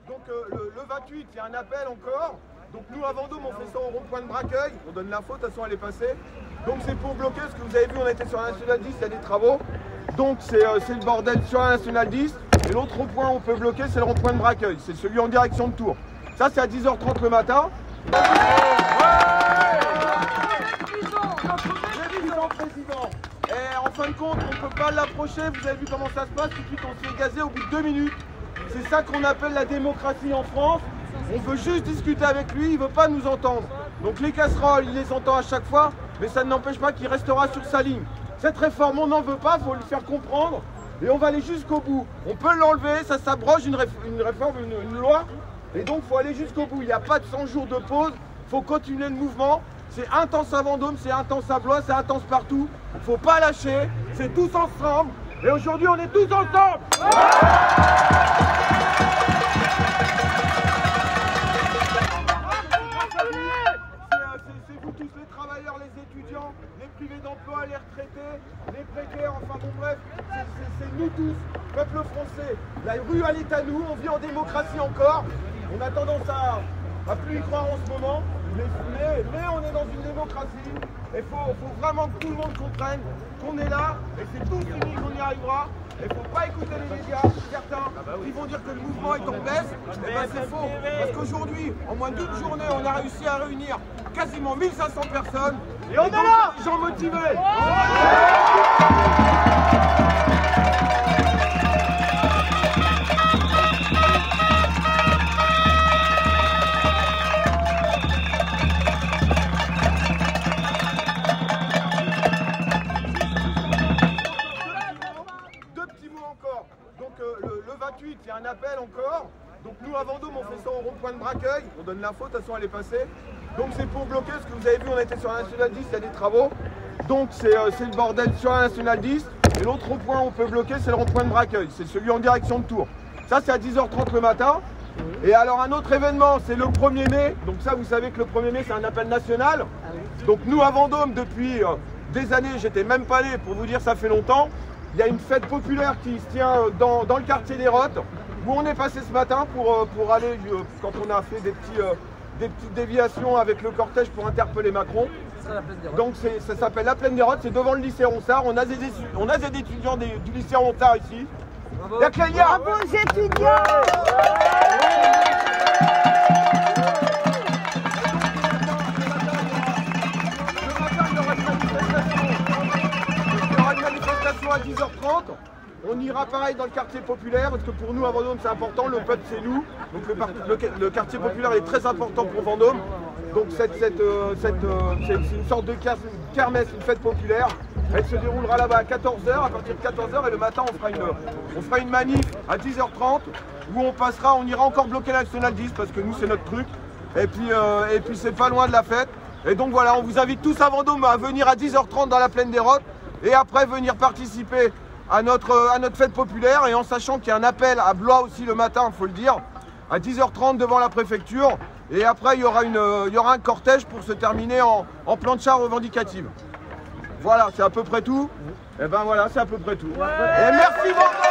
Donc le 28, il y a un appel encore. Donc nous à Vendôme, on fait ça au rond-point de Braqueuil. On donne l'info, de toute façon elle est passée. Donc c'est pour bloquer, ce que vous avez vu, on était sur la Nationale 10, il y a des travaux. Donc c'est le bordel sur la Nationale 10. Et l'autre rond-point où on peut bloquer, c'est le rond-point de Braqueuil. C'est celui en direction de Tours. Ça c'est à 10h30 le matin. Président. Et en fin de compte, on ne peut pas l'approcher. Vous avez vu comment ça se passe. Tout de suite, on se fait gazer au bout de 2 minutes. C'est ça qu'on appelle la démocratie en France. On veut juste discuter avec lui, il ne veut pas nous entendre. Donc les casseroles, il les entend à chaque fois, mais ça ne n'empêche pas qu'il restera sur sa ligne. Cette réforme, on n'en veut pas, il faut le faire comprendre. Et on va aller jusqu'au bout. On peut l'enlever, ça s'abroge une réforme, une loi. Et donc, il faut aller jusqu'au bout. Il n'y a pas de 100 jours de pause. Il faut continuer le mouvement. C'est intense à Vendôme, c'est intense à Blois, c'est intense partout. Il ne faut pas lâcher. C'est tous ensemble. Et aujourd'hui, on est tous ensemble. C'est vous tous, les travailleurs, les étudiants, les privés d'emploi, les retraités, les précaires, enfin bon bref, c'est nous tous, peuple français. La rue, elle est à nous, on vit en démocratie encore. On a tendance à plus y croire en ce moment, mais on est dans une démocratie. Il faut vraiment que tout le monde comprenne qu'on est là, et c'est tous unis qu'on y arrivera. Il ne faut pas écouter les médias, certains qui vont dire que le mouvement est en baisse. Eh ben c'est faux, parce qu'aujourd'hui, en moins d'une journée, on a réussi à réunir quasiment 1500 personnes. Et on est là, des gens motivés. Le 28, il y a un appel encore. Donc nous à Vendôme, on fait ça au rond-point de Braqueuil. On donne l'info, de toute façon elle est passée. Donc c'est pour bloquer, ce que vous avez vu, on était sur la Nationale 10, il y a des travaux. Donc c'est le bordel sur la Nationale 10. Et l'autre rond-point où on peut bloquer, c'est le rond-point de Braqueuil. C'est celui en direction de Tours. Ça c'est à 10h30 le matin. Et alors un autre événement, c'est le 1er mai. Donc ça, vous savez que le 1er mai, c'est un appel national. Donc nous à Vendôme, depuis des années, j'étais même pas allé, pour vous dire, ça fait longtemps. Il y a une fête populaire qui se tient dans le quartier des Rottes, où on est passé ce matin pour aller, quand on a fait des petites déviations avec le cortège pour interpeller Macron. Donc ça s'appelle la Plaine des Rottes, c'est devant le lycée Ronsard. On a des étudiants du lycée Ronsard ici. Bravo aux étudiants. À 10h30, on ira pareil dans le quartier populaire, parce que pour nous à Vendôme c'est important, le peuple c'est nous, donc le quartier populaire est très important pour Vendôme, donc c'est une sorte de kermesse, une fête populaire, elle se déroulera là-bas à 14h, à partir de 14h, et le matin on fera une manif à 10h30, où on ira encore bloquer la Nationale 10, parce que nous c'est notre truc, et puis c'est pas loin de la fête, et donc voilà, on vous invite tous à Vendôme à venir à 10h30 dans la Plaine des Rottes, et après venir participer à notre fête populaire, et en sachant qu'il y a un appel à Blois aussi le matin, il faut le dire, à 10h30 devant la préfecture, et après il y aura un cortège pour se terminer en plancha revendicative. Voilà, c'est à peu près tout. Et ben voilà, c'est à peu près tout. Et merci beaucoup.